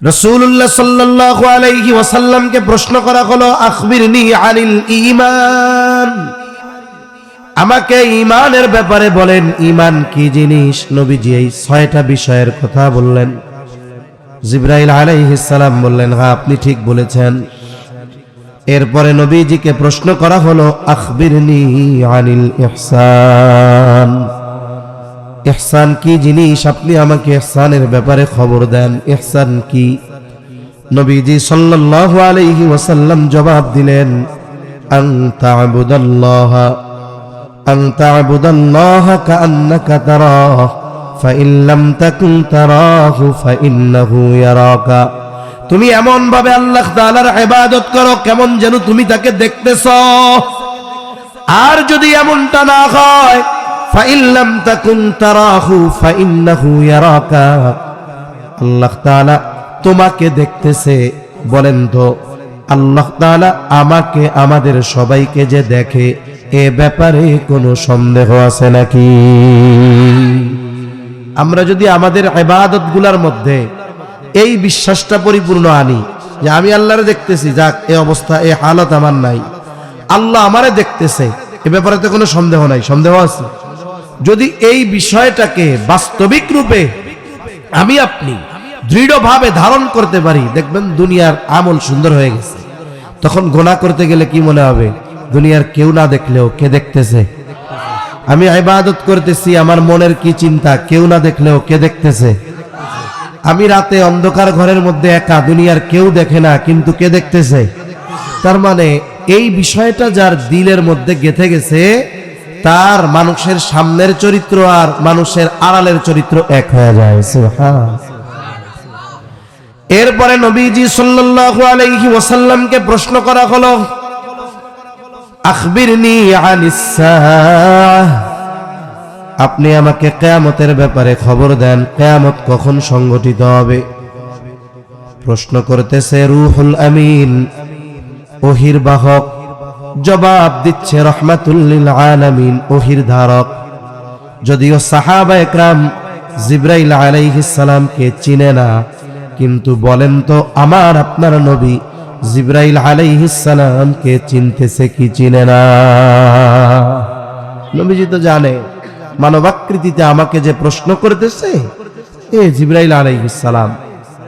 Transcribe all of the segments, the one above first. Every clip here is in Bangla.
রাসূলুল্লাহ সাল্লাল্লাহু আলাইহি ওয়াসাল্লামকে প্রশ্ন করা হলো, আখবিরনি আনিল ঈমান, আমাকে ঈমানের ব্যাপারে বলেন, ঈমান কি জিনিস? নবীজি এই 6টা বিষয়ের কথা বললেন। জিবরাইল আলাইহিস সালাম বললেন, হ্যাঁ আপনি ঠিক বলেছেন। এরপরে নবীজিকে প্রশ্ন করা হলো, আখবিরনি আনিল ইহসান, ইহসান কি জিনিস? আপনি আমাকে ইহসানের ব্যাপারে খবর দেন, ইহসান কি? নবীজি সাল্লাল্লাহু আলাইহি ওয়াসাল্লাম জবাব দিলেন, আন তা'বুদাল্লাহা কাআন্নাকা তারাহ ফাইন লাম তাকুন তারাহু ফাইন্নাহু ইয়ারাকা, তুমি এমন ভাবে আল্লাহ তাআলার ইবাদত করো কেমন যেন তুমি তাকে দেখতেছো। আর যদি এমনটা না হয়, ফাইন লাম তাকুন তারাহু ফাইন্নাহু ইয়ারাকা, আল্লাহ তাআলা তোমাকে দেখতেছে। বলেন তো আল্লাহ তাআলা আমাকে, আমাদের সবাইকে যে দেখে, এ ব্যাপারে কোনো সন্দেহ আছে নাকি? আমরা যদি আমাদের ইবাদতগুলোর মধ্যে এই বিশ্বাসটা পরিপূর্ণ আনি যে আমি আল্লাহরে দেখতেছি, যাক এই অবস্থা, এই হালত আমার নাই, আল্লাহ আমারে দেখতেছে, এ ব্যাপারে তো কোনো সন্দেহ নাই। সন্দেহ আছে? যদি এই বিষয়টাকে বাস্তবিক রূপে আমি আপনি দৃঢ়ভাবে ধারণ করতে পারি, দেখবেন দুনিয়ার আমল সুন্দর হয়ে গেছে। তখন গুনাহ করতে গেলে কি মনে হবে? দুনিয়ার কেউ না দেখলেও কে দেখতেছে? আমি ইবাদত করতেছি, আমার মনের কি চিন্তা, কেউ না দেখলেও কে দেখতেছে? আমি রাতে অন্ধকার ঘরের মধ্যে একা, দুনিয়ার কেউ দেখে না, কিন্তু কে দেখতেছে? তার মানে এই বিষয়টা যার দিলের মধ্যে গেঁথে গেছে, তার মানুষের সামনের চরিত্র আর মানুষের আড়ালের চরিত্র এক হয়ে যায়। সুবহানাল্লাহ। এরপরে নবীজি সাল্লাল্লাহু আলাইহি ওয়াসাল্লামকে প্রশ্ন করা হলো, আখবিরনি আনিস সাআহ, আপনি আমাকে কিয়ামতের ব্যাপারে খবর দেন, কিয়ামত কখন সংঘটিত হবে? প্রশ্ন করতেছে রূহুল আমিন, ওহির বাহক। জবাব দিচ্ছে রাহমাতুল লিল আলামিন, ওহির ধারক। যদিও সাহাবা একরাম জিবরাইল আলাইহিস সালামকে চিনে না, কিন্তু বলেন তো আমার আপনার নবী জিবরাইল আলাইহিস সালামকে চিনতেছে কি চিনে না? নবীজি তো জানে মানবাকৃতিতে আমাকে যে প্রশ্ন করতেছে, এ জিবরাইল আলাইহিস সালাম।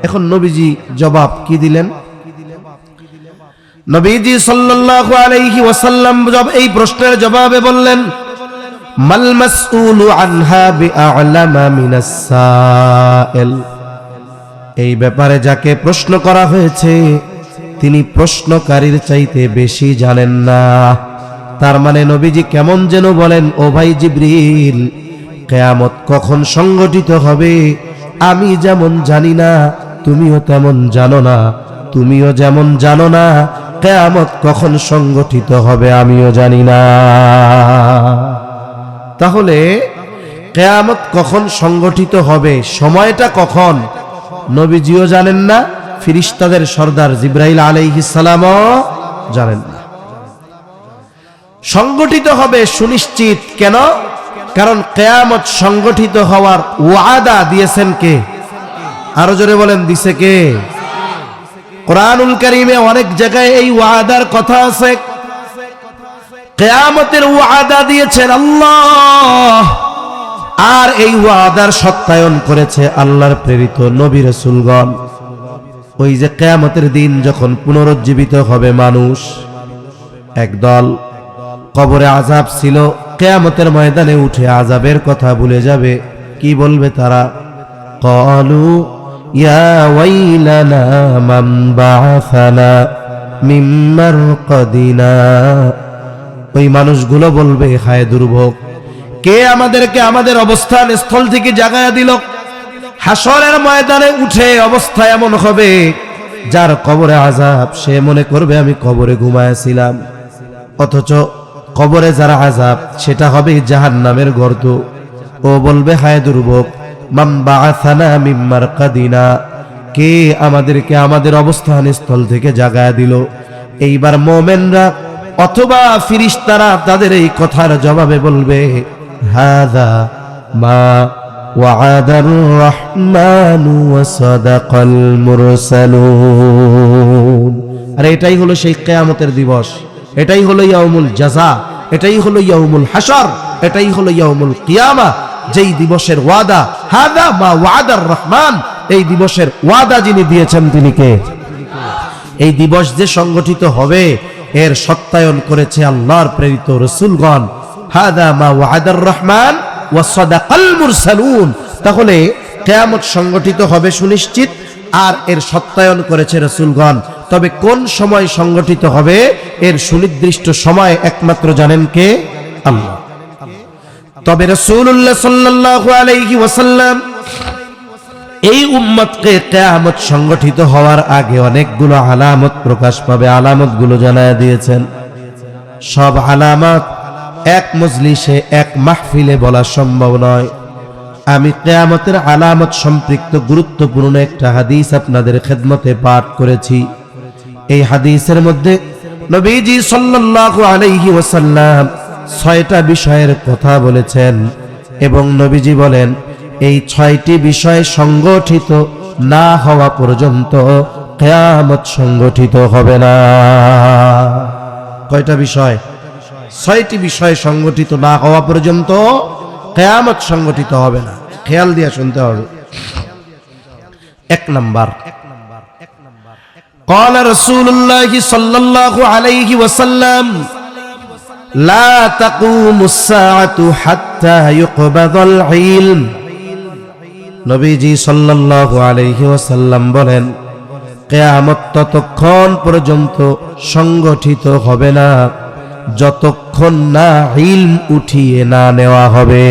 এখন নবীজি জবাব কি দিলেন? নবীজি সাল্লাল্লাহু আলাইহি ওয়াসাল্লাম এই প্রশ্নের জবাবে বললেন, মাল মাসউলু আনহা বিআ'লামা মিনাস সাইল, এই ব্যাপারে যাকে প্রশ্ন করা হয়েছে তিনি প্রশ্নকারীর চাইতে বেশি জানেন না। তার মানে নবীজি কেমন যেন বলেন, ও ভাই জিবরিল, কিয়ামত কখন সংঘটিত হবে আমি যেমন জানি না, তুমিও তেমন জানো না। তুমিও যেমন জানো না কিয়ামত কখন সংঘটিত হবে আমিও জানি না। তাহলে কিয়ামত কখন সংঘটিত হবে, সময়টা কখন, নবীজিও জানেন না, ফেরেশতাদের সরদার জিবরাইল আলাইহিস সালামও জানেন না। সংগঠিত হবে সুনিশ্চিত। কেন? কারণ কিয়ামত সংগঠিত হওয়ার ওয়াদা দিয়েছেন কে? আরো জোরে বলেন, দিছে কে? কোরআনুল কারীমে অনেক জায়গায় এই ওয়াদার কথা আছে। কিয়ামতের ওয়াদা দিয়েছেন আল্লাহ, আর এই ওয়াদার সত্যায়ন করেছে আল্লাহর প্রেরিত নবী রাসূলগণ। ওই যে কিয়ামতের দিন যখন পুনরুজ্জীবিত হবে মানুষ, একদল কবরে আযাব ছিল, কিয়ামতের ময়দানে উঠে আযাবের কথা ভুলে যাবে। কি বলবে তারা? ক্বালু ইয়া ওয়াইলানা মান বা'আসানা মিন মারকাদিনা, ওই মানুষগুলো বলবে, হায় দুর্ভোগ, কে আমাদেরকে আমাদের অবস্থান স্থল থেকে জাগায়া দিল? হাসরের ময়দানে উঠে অবস্থা এমন হবে, যার কবরে আযাব সে মনে করবে আমি কবরে ঘুমায়াছিলাম, অথচ কবরে যারা আযাব সেটা হবে জাহান্নামের গর্ত। ও বলবে, হায় দুর্ভোগ, মান বা'আসানা মিন মারকাদিনা, কে আমাদেরকে আমাদের অবস্থান স্থল থেকে জাগায়া দিল? এইবার মুমিনরা অথবা ফেরেশতারা তাদের এই কথার জবাবে বলবে, হাযা মা ওয়া'দার রাহমানু ওয়া সাদাকাল মুরসালুন। আর এটাই হলো সেই কিয়ামতের দিবস, এটাই হলো ইয়াউমুল জাযা, এটাই হলো ইয়াউমুল হাশর, এটাই হলো ইয়াউমুল কিয়ামা, যেই দিবসের ওয়াদা হাদা মা ওয়া'দার রহমান, এই দিবসের ওয়াদা যিনি দিয়েছেন তিনি কে? এই দিবস যে সংগঠিত হবে এর সত্যায়ন করেছে আল্লাহর প্রেরিত রাসূলগণ। হাদা মা ওয়া'দার রহমান ওয়া সাদাকাল মুরসালুন। তাহলে কিয়ামত সংগঠিত হবে সুনিশ্চিত, আর এর সত্যায়ন করেছে রাসূলগণ। তবে কোন সময় সংগঠিত হবে এর সুনির্দিষ্ট সময় একমাত্র জানেন কে? আল্লাহ। তবে রাসূলুল্লাহ সাল্লাল্লাহু আলাইহি ওয়াসাল্লাম এই উম্মতকে কিয়ামত সংগঠিত হওয়ার আগে অনেকগুলো আলামত প্রকাশ পাবে, আলামতগুলো জানায়া দিয়েছেন। সব আলামত এক মজলিসে এক মাহফিলে বলা সম্ভব নয়। আমি কিয়ামতের আলামত সম্পৃক্ত গুরুত্বপূর্ণ একটা হাদিস আপনাদের খেদমতে পাঠ করেছি। এই হাদিসের মধ্যে নবীজি সাল্লাল্লাহু আলাইহি ওয়াসাল্লাম 6টা বিষয়ের কথা বলেছেন এবং নবীজি বলেন এই 6টি বিষয় সংগঠিত না হওয়া পর্যন্ত কিয়ামত সংগঠিত হবে না। কয়টা বিষয়? 6টি বিষয় সংগঠিত না হওয়া পর্যন্ত কিয়ামত সংগঠিত হবে না। খেয়াল দিয়ে শুনতে হবে। 1 নাম্বার, قال رسول الله صلى الله عليه وسلم لا تقوم الساعة حتى يقبض العلم। নবীজি সাল্লাল্লাহু আলাইহি ওয়াসাল্লাম বলেন কিয়ামত ততক্ষণ পর্যন্ত সংগঠিত হবে না যতক্ষণ না ইলম উঠিয়ে না নেওয়া হবে।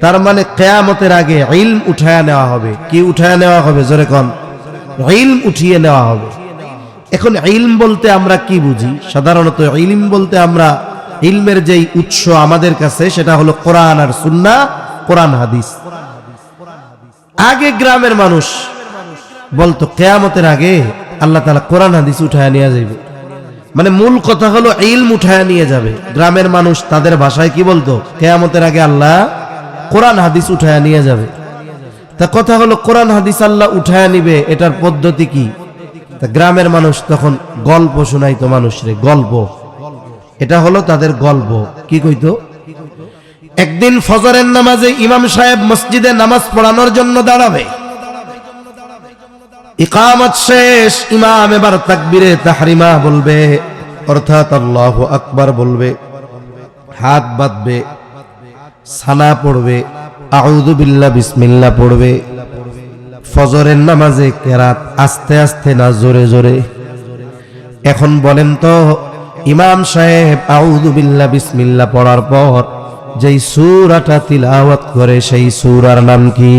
তার মানে কিয়ামতের আগে ইলম উঠায়া নেওয়া হবে। কি উঠায়া নেওয়া হবে? জোরে কোন। ইলম উঠিয়ে নেওয়া হবে। এখন ইলম বলতে আমরা কি বুঝি? সাধারণত ইলম বলতে আমরা ইলমের যেই উৎস আমাদের কাছে সেটা হলো কোরআন আর সুন্নাহ, কোরআন হাদিস। আগে গ্রামের মানুষ বলতো কিয়ামতের আগে আল্লাহ তাআলা কোরআন হাদিস উঠায়া নিয়ে যাবে। মানে মূল কথা হলো ইলম উঠায়া নিয়ে যাবে। গ্রামের মানুষ তাদের ভাষায় কি বলতো? কিয়ামতের আগে আল্লাহ কোরআন হাদিস উঠায়া নিয়ে যাবে। তা কথা হলো কোরআন হাদিস আল্লাহ উঠায়া নিবে, এটার পদ্ধতি কি? তা গ্রামের মানুষ তখন গল্প শোনাইতো মানুষরে, গল্প। এটা হলো তাদের গল্প। কি কইতো? একদিন ফজরের নামাজে ইমাম সাহেব মসজিদে নামাজ পড়ানোর জন্য দাঁড়াবে। ইকামত শেষ, ইমাম এবার তাকবীরে তাহরিমা বলবে, অর্থাৎ আল্লাহু আকবার বলবে, হাত বাঁধবে, সানা পড়বে, আউযু বিল্লাহ বিসমিল্লাহ পড়বে। ফজরের নামাজে কেরাত আস্তে আস্তে না জোরে জোরে? এখন বলেন তো ইমাম সাহেব আউযু বিল্লাহ বিসমিল্লাহ পড়ার পর যেই সূরাটা তিলাওয়াত করে সেই সূরার নাম কি?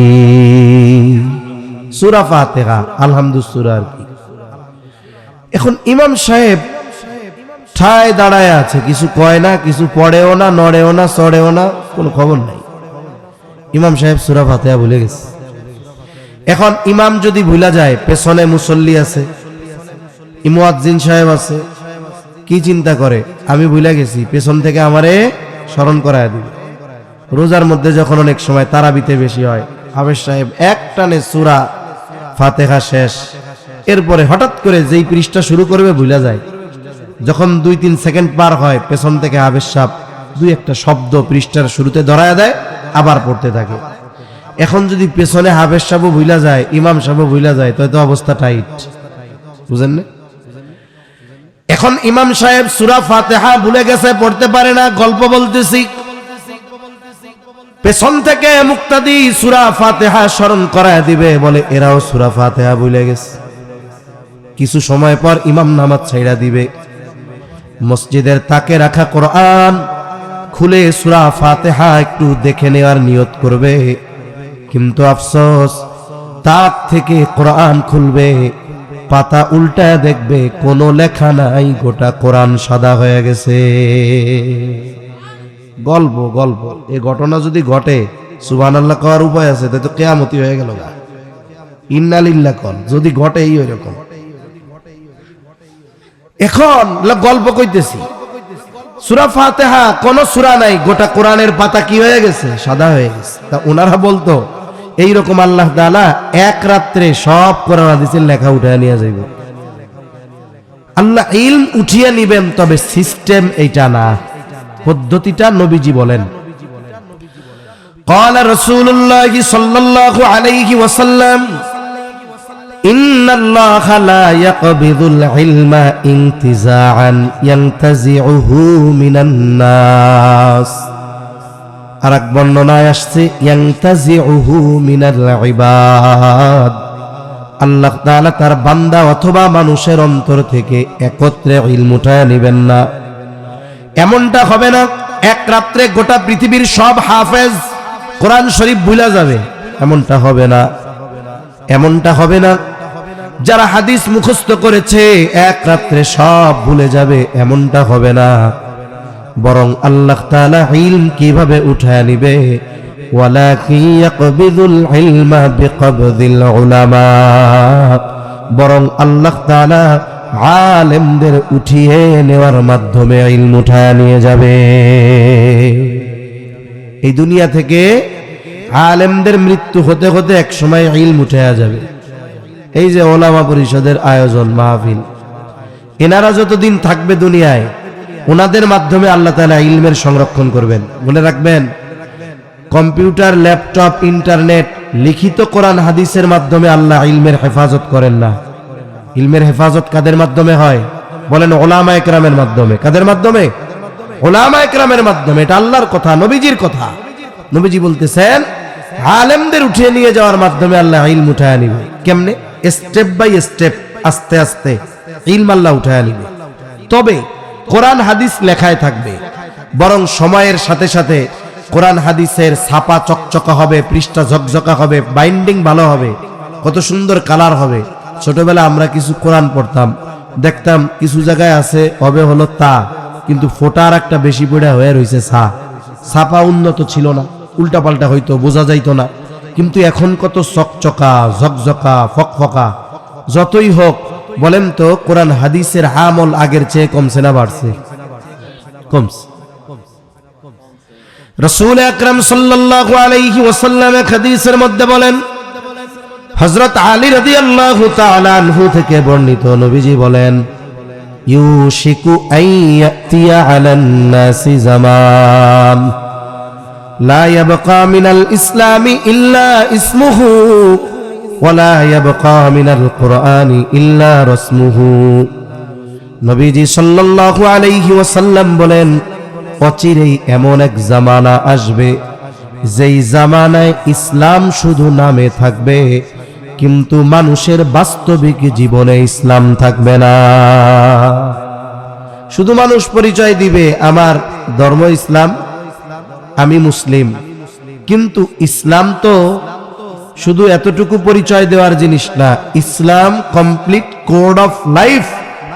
সূরা ফাতিহা, আলহামদুলিল্লাহ সূরা আর কি। এখন ইমাম সাহেব ঠায় দাঁড়ায় আছে, কিছু কয় না, কিছু পড়েও না, নড়েও না, চড়েও না, কোনো খবর নাই। ইমাম সাহেব সূরা ফাতিহা ভুলে গেছে। এখন ইমাম যদি ভুলা যায়, পেছনে মুসল্লি আছে, মুয়াজ্জিন সাহেব আছে, কি চিন্তা করে? আমি ভুলে গেছি, পেছন থেকে আমারে স্মরণ করায় দিবে। রোজার মধ্যে যখন অনেক সময় তারাবিতে বেশি হয়, হাফেজ সাহেব এক টানে সূরা ফাতিহা শেষ, এরপরে হঠাৎ করে যেই পৃষ্ঠা শুরু করবে ভুলা যায়। যখন 2-3 সেকেন্ড পার হয়, পেছন থেকে হাফেজ সাহেব 2-1টা শব্দ পৃষ্ঠার শুরুতে ধরায় দেয়, আবার পড়তে থাকে। এখন যদি পেছনে হাফেজ সাহেব ভুলা যায়, ইমাম সাহেব ভুলা যায়, তো অবস্থা টাইট, বুঝেন না? এখন ইমাম সাহেব সূরা ফাতিহা ভুলে গেছে, পড়তে পারে না, গল্প বলতেছি, পেছন থেকে মুক্তাদি সূরা ফাতিহা স্মরণ করায় দিবে, বলে এরাও সূরা ফাতিহা ভুলে গেছে। কিছু সময় পর ইমাম নামাজ ছাইড়া দিবে, মসজিদের তাকে রাখা কোরআন খুলে সূরা ফাতিহা একটু দেখে নেওয়ার নিয়ত করবে, কিন্তু আফসোস তাক থেকে কোরআন খুলবে, পাতা উল্টা দেখবে কোনো লেখা নাই, গোটা কোরআন সাদা হয়ে গেছে। গল্প গল্প। এই ঘটনা যদি ঘটে, সুবহানাল্লাহ কওয়ার উপায় আছে? তাই তো কিয়ামতি হয়ে গেল। ইন্না লিল্লাহ কল যদি ঘটে এই এরকম। এখন গল্প কইতেছি, সূরা ফাতিহা কোন সূরা নাই, গোটা কোরআনের পাতা কি হয়ে গেছে? সাদা হয়ে গেছে। তা ওনারা বলতো এইরকম আল্লাহ তাআলা এক রাত্রে সব কোরআন হাদিসের লেখা উঠায় নিয়ে যাইব। আল্লাহ ইলম উঠিয়ে নিবেন, তবে সিস্টেম এইটা না, পদ্ধতিটা নবীজি বলেন। قال رسول الله صلى الله عليه وسلم إن الله لا يقبض العلم انتزاعا ينتزعه من الناس। আরেক বর্ণনায় আসছে ইয়ানতাজিউহু মিনাল ইবাদ, আল্লাহ তাআলা তার বান্দা অথবা মানুষের অন্তর থেকে একত্রে ইলম উঠায় নেবেন না। এমনটা হবে না এক রাত্রে গোটা পৃথিবীর সব হাফেজ কোরআন শরীফ ভুলে যাবে, এমনটা হবে না। এমনটা হবে না যারা হাদিস মুখস্থ করেছে এক রাত্রে সব ভুলে যাবে, এমনটা হবে না। বরং আল্লাহ তাআলা ইলম কিভাবে উঠায় নিবে? ওয়ালাকিন ইয়াকবিদুল ইলমা বিকবদিল উলামা, বরং আল্লাহ তাআলা আলেমদের উঠিয়ে নেওয়ার মাধ্যমে ইলম উঠায় নিয়ে যাবে। এই দুনিয়া থেকে আলেমদের মৃত্যু হতে হতে এক সময় ইলম উঠায়া যাবে। এই যে ওলামা পরিষদের আয়োজন মাহফিল, এনারা যতদিন থাকবে দুনিয়ায় ওনাদের মাধ্যমে আল্লাহ তাআলা ইলমের সংরক্ষণ করবেন। মনে রাখবেন, কম্পিউটার, ল্যাপটপ, ইন্টারনেট, লিখিত কোরআন হাদিসের মাধ্যমে আল্লাহ ইলমের হেফাজত করেন না। ইলমের হেফাজত কাদের মাধ্যমে হয়? বলেন উলামায়ে কেরামের মাধ্যমে। কাদের মাধ্যমে? উলামায়ে কেরামের মাধ্যমে। এটা আল্লাহর কথা, নবীজির কথা। নবীজি বলতেছেন আলেমদের উঠিয়ে নিয়ে যাওয়ার মাধ্যমে আল্লাহ ইলম উঠায় নিবে। কেমনে? স্টেপ বাই স্টেপ, আস্তে আস্তে ইলম আল্লাহ উঠায় নিবে। তবে কোরআন হাদিস লেখায় থাকবে, বরং সময়ের সাথে সাথে কোরআন হাদিসের ছাপা চকচকা হবে, পৃষ্ঠা ঝকঝকা হবে, বাইন্ডিং ভালো হবে, কত সুন্দর কালার হবে। ছোটবেলা আমরা কিছু কোরআন পড়তাম, দেখতাম কিছু জায়গায় আছে হবে হলো তা, কিন্তু ফোটার একটা বেশি পড়া হয়ে রয়েছে সা। ছাপা উন্নত ছিল না, উল্টা পাল্টা হইতো, বোঝা যাইতো না। কিন্তু এখন কত চকচকা, ঝকঝকা, ফকফকা। যতই হোক বলেন তো, কোরআন হাদিসের আমল আগের চেয়ে কমছে না বাড়ছে? কমছে। রাসূল আকরাম সাল্লাল্লাহু আলাইহি ওয়াসাল্লাম এক হাদিসের মধ্যে বলেন, হযরত আলী রাদিয়াল্লাহু তাআলা আনহু থেকে বর্ণিত, নবীজি বলেন, ইউশিকু আইয়াতিয়া আলান নাসি জামান লা ইয়াবকা মিনাল ইসলামি ইল্লা ইসমুহু ওয়া লা ইয়াবকা মিনাল কুরআনি ইল্লা রাসমুহু। নবীজি সাল্লাল্লাহু আলাইহি ওয়াসাল্লাম বলেন, অচিরেই এমন এক জামানা আসবে যেই জামানায় ইসলাম শুধু নামে থাকবে, কিন্তু মানুষের বাস্তবিক জীবনে ইসলাম থাকবে না। শুধু মানুষ পরিচয় দিবে আমার ধর্ম ইসলাম, আমি মুসলিম, কিন্তু ইসলাম তো শুধু এতটুকু পরিচয় দেওয়ার জিনিস না। ইসলাম কমপ্লিট কোড অফ লাইফ,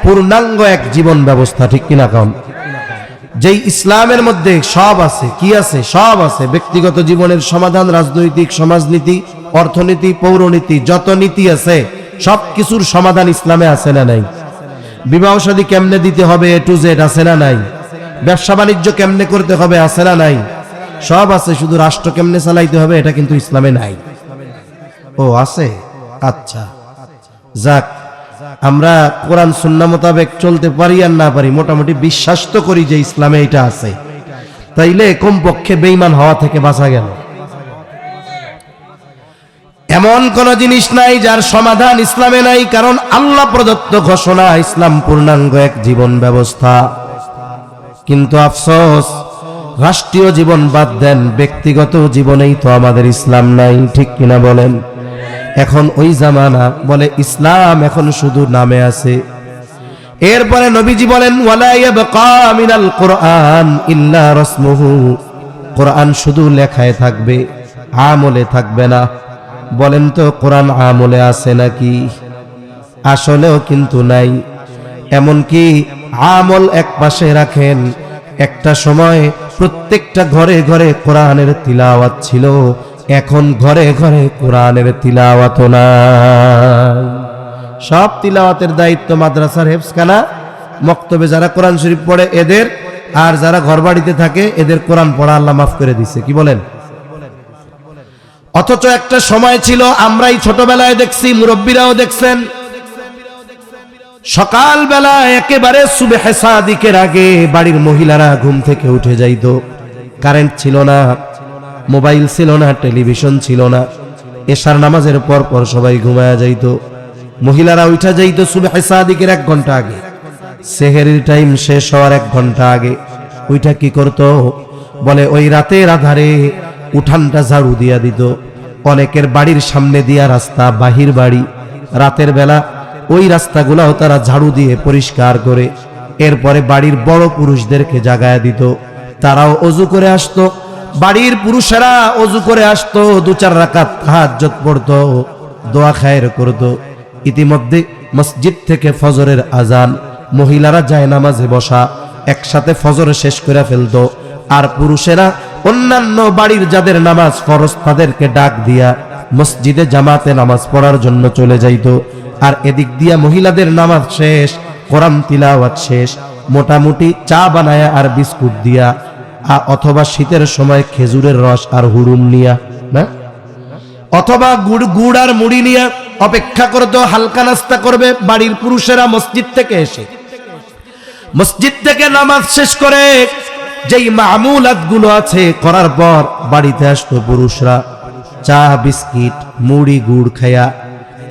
পূর্ণাঙ্গ এক জীবন ব্যবস্থা, ঠিক কিনা কম? যেই ইসলামের মধ্যে সব আছে, কি আছে? সব আছে। ব্যক্তিগত জীবনের সমাধান, রাজনৈতিক, সমাজনীতি, অর্থনীতি, পৌরনীতি, যত নীতি আছে সব কিছুর সমাধান ইসলামে আছে না নাই? বিবাহ শাদী কেমনে দিতে হবে এ টু জেড আছে না নাই? ব্যবসা বাণিজ্য কেমনে করতে হবে আছে না নাই? সব আছে। শুধু রাষ্ট্র কেমনে চালাইতে হবে এটা কিন্তু ইসলামে নাই। ও আছে? আচ্ছা, যাক, আমরা কোরআন সুন্নাহ মোতাবেক চলতে পারি আর না পারি, মোটামুটি বিশ্বাস তো করি যে ইসলামে এটা আছে। তাইলে কমপক্ষে বেঈমান হওয়া থেকে বাঁচা গেল। এমন কোন জিনিস নাই যার সমাধান ইসলামে নাই, কারণ আল্লাহ প্রদত্ত ঘোষণা ইসলাম পূর্ণাঙ্গ এক জীবন ব্যবস্থা। কিন্তু আফসোস, রাষ্ট্রীয় জীবন বাদ দেন, ব্যক্তিগত জীবনেই তো আমাদের ইসলাম নাই, ঠিক কিনা বলেন? এখন ওই জামানা বলে ইসলাম এখন শুধু নামে আছে। এরপরে নবীজি বলেন, ওয়ালা ইয়াবকা মিনাল কুরআন ইল্লা রাসমুহু, কোরআন শুধু লেখায় থাকবে, আমলে থাকবে না। বলেন তো কোরআন আমলে আছে নাকি? আসলেও কিন্তু নাই। এমনকি আমল এক পাশে রাখেন, একটা সময় প্রত্যেকটা ঘরে ঘরে কোরআনের তিলাওয়াত ছিল, এখন ঘরে ঘরে কোরআনের তিলাওয়াত নাই। সব তিলাওয়াতের দায়িত্ব মাদ্রাসার হেফজখানা, মক্তবে যারা কোরআন শরীফ পড়ে এদের, আর যারা ঘর বাড়িতে থাকে এদের কোরআন পড়া আল্লাহ মাফ করে দিছে, কি বলেন? অথচ একটা সময় ছিল, আমরাই ছোটবেলায় দেখছি, মুরব্বীরাও দেখছেন, সকালবেলা একেবারে সুবহে সাদিকের আগে বাড়ির মহিলারা ঘুম থেকে উঠে যাইত। কারেন্ট ছিল না, মোবাইল ছিল না, টেলিভিশন ছিল না। এশার নামাজের পর পর সবাই ঘুমায়া যাইত। মহিলারা উঠা যাইত সুবহে সাদিকের 1 ঘন্টা আগে, সেহরির টাইম শেষ হওয়ার 1 ঘন্টা আগে। ওইটা কি করত? বলে ওই রাতের আধারে উঠানটা ঝাড়ু দিয়া দিত। অনেকের বাড়ির সামনে দিয়া রাস্তা, বাহির বাড়ি, রাতের বেলা ওই রাস্তাগুলাও তারা ঝাড়ু দিয়ে পরিষ্কার করে এরপরে বাড়ির বড় পুরুষদেরকে জাগায়া দিত। তারাও অজু করে আসতো, বাড়ির পুরুষেরা অজু করে আসতো, 2-4 রাকাত তাহাজ্জুদ পড়তো, দোয়া খায়ের করতো। ইতিমধ্যে মসজিদ থেকে ফজরের আজান, মহিলারা যায় নামাজে বসা, একসাথে ফজর শেষ করে ফেলতো। আর পুরুষেরা অন্যান্য বাড়ির যাদের নামাজ ফরজ তাদেরকে ডাক দিয়া মসজিদে জামাতে নামাজ পড়ার জন্য চলে যাইত। আর এদিক দিয়া মহিলাদের নামাজ শেষ, কোরআন তিলাওয়াত শেষ, মোটামুটি চা বানায়া আর বিস্কুট দিয়া, অথবা শীতের সময় খেজুরের রস আর হুড়ুম নিয়া, না অথবা গুড় আর মুড়ি নিয়া অপেক্ষা করতো, হালকা নাস্তা করবে বাড়ির পুরুষেরা মসজিদ থেকে এসে। মসজিদ থেকে নামাজ শেষ করে যেই মামুলাত গুলো আছে করার পর বাড়িতে আসতো পুরুষরা, চা বিস্কিট মুড়ি গুড় খায়া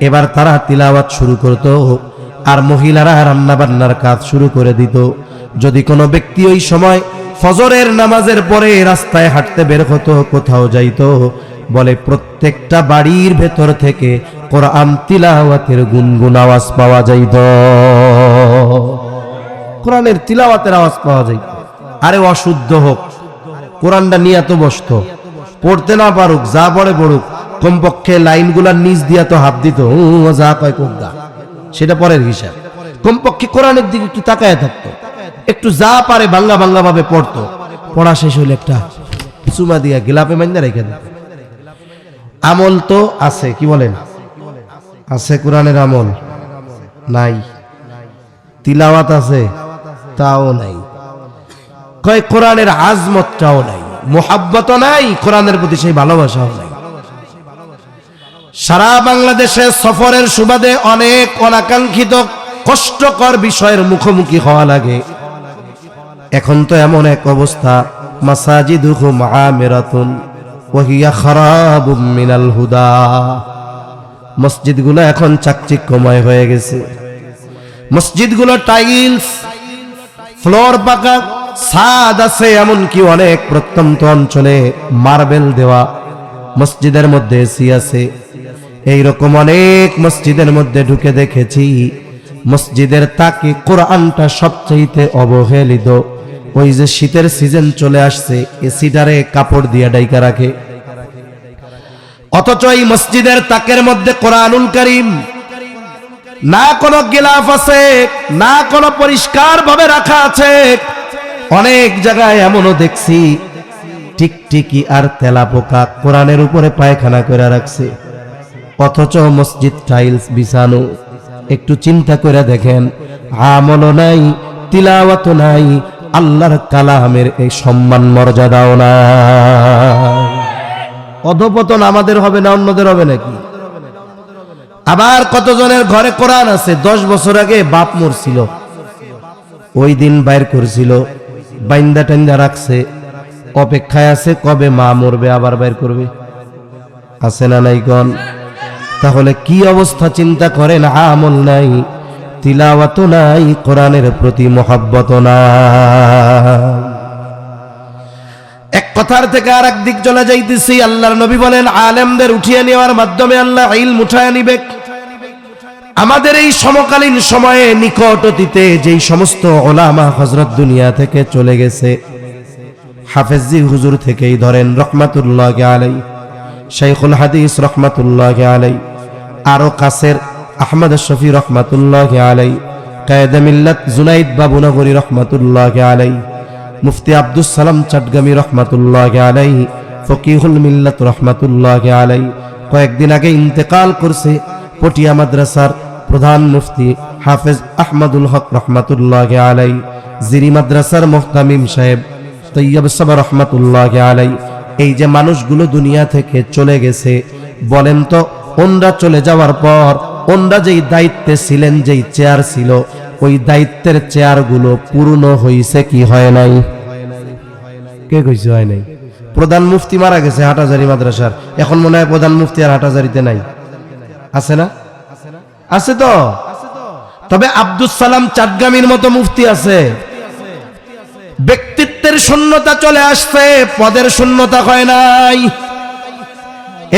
এবার তারা তিলাওয়াত শুরু করত। আর মহিলারা রান্না বান্নার কাজ শুরু করে দিত। যদি কোনো ব্যক্তি ওই সময় ফজরের নামাজের পরে রাস্তায় হাঁটতে বের হতো, কোথাও যাইতো, বলে প্রত্যেকটা বাড়ির ভেতর থেকে কোরআন তিলাওয়াতের গুনগুন আওয়াজ পাওয়া যাইত, কোরআনের তিলাওয়াতের আওয়াজ পাওয়া যাইত। আরে অশুদ্ধ হোক, কোরআনটা নিয়ে তো বসতো, পড়তে না পারুক, যা পড়ে পড়ুক, কমপক্ষে লাইনগুলার নিচ দিয়া তো হাত দিত, যা কয় কোকদা, সেটা পরের হিসাব। কমপক্ষে কোরআনের দিকে একটু তাকায় থাকতো, একটু যা পারে বাংলা বাংলা ভাবে পড়তো। পড়া শেষ হইলে একটা চুমা দিয়া গিলাপে মাইন্দা রেখে দিত। আমল তো আছে, কি বলেন? আছে কোরআনের আমল নাই, তিলাওয়াত আছে তাও নাই, কয় কোরআনের আজমতটাও নাই, মুহাব্বতও নাই, কোরআনের প্রতি সেই ভালোবাসাও নাই। সারা বাংলাদেশে সফরের সুবাদে অনেক অনাকাঙ্ক্ষিত কষ্টকর বিষয়ের মুখোমুখি হওয়া লাগে। এখন তো এমন এক অবস্থা, মাসাজিদুহুম আমিরাতুন ওয়া হিয়া খারাবুম মিনাল হুদা, মসজিদগুলো এখন চাকচিক্যময় হয়ে গেছে। মসজিদগুলো টাইলস, ফ্লোর পাকা, ছাদ আছে, এমনকি অনেক প্রত্যন্ত অঞ্চলে মার্বেল দেওয়া মসজিদের মধ্যে এসি আছে। এইরকম অনেক মসজিদের মধ্যে ঢুকে দেখেছি মসজিদের তাকে কোরআনটা সবচাইতে অবহেলিত। ওই যে শীতের সিজন চলে আসছে, এসিটারে কাপড় দিয়া ডাইকা রাখে, অথচ এই মসজিদের তাকের মধ্যে কোরআনুল কারীম না কোনো গিলাফ আছে, না কোনো পরিষ্কার ভাবে রাখা আছে। অনেক জায়গায় এমনও দেখছি টিকটিকি আর তেলাপোকা কোরআনের উপরে পায়খানা করে রাখছে, অথচ মসজিদ টাইলস বিছানো। একটু চিন্তা করে দেখেন, আমলও নাই, তিলাওয়াতও নাই, আল্লাহর কালামের এই সম্মান মর্যাদাও নাই। অধপতন আমাদের হবে না অন্যদের হবে নাকি? আবার কতজনের ঘরে কোরআন আছে, 10 বছর আগে বাপ মরছিল, ওই দিন বাইর করছিল, বাইন্দা টাইন্দা রাখছে, অপেক্ষায় আছে কবে মা মরবে আবার বাইর করবে, আছে না নাই গণ? তাহলে কি অবস্থা চিন্তা করেন, আমল নাই, তিলাওয়াত নাই, কোরআনের প্রতি মহব্বত নাই। এক কথার থেকে আর এক দিক চলে যাইতেছি। আল্লাহর নবী বলেন, আলেমদের উঠিয়ে নেওয়ার মাধ্যমে আল্লাহ ইলম উঠায় নিবে। আমাদের এই সমকালীন সময়ে নিকট অতীতে যেই সমস্ত ওলামা হযরত দুনিয়া থেকে চলে গেছে, হাফেজি হুজুর থেকেই ধরেন রহমাতুল্লাহি আলাইহি, শাইখুল হাদিস রহমাতুল্লাহি আলাইহি, আরো কাসের আহমদ শফি রহমাতুল্লাহি আলাইহি, কায়েদে মিল্লাত জুনাইদ বাবুনগরী রহমাতুল্লাহি আলাইহি, মুফতি আব্দুস সালাম চটগামী রহমাতুল্লাহি আলাইহি, ফকিহুল মিল্লাত রহমাতুল্লাহি আলাইহি। কয়েকদিন আগে ইন্তেকাল করছে পটিয়া মাদ্রাসার প্রধান মুফতি হাফেজ আহমদুল হক রহমাতুল্লাহি আলাইহি, জিরি মাদ্রাসার মুহতামিম সাহেব তৈয়ব সাহেব রহমাতুল্লাহি আলাইহি, এই যে মানুষগুলো দুনিয়া থেকে চলে গেছে, বলেন তো ওনরা চলে যাওয়ার পর ওনরা যেই দায়িত্বে ছিলেন, যেই চেয়ার ছিল, ওই দায়িত্বের চেয়ারগুলো পূর্ণ হইছে কি হয় নাই? কে কইছে হয় নাই? প্রধান মুফতি মারা গেছে হাটহাজারী মাদ্রাসার, এখন মনে হয় প্রধান মুফতি আর হাটহাজারীতে নাই, আছে না? আছে তো। তবে আব্দুস সালাম চাটগামীর মতো মুফতি আছে। ব্যক্তিত্বের শূন্যতা চলে আসছে, পদের শূন্যতা হয় নাই।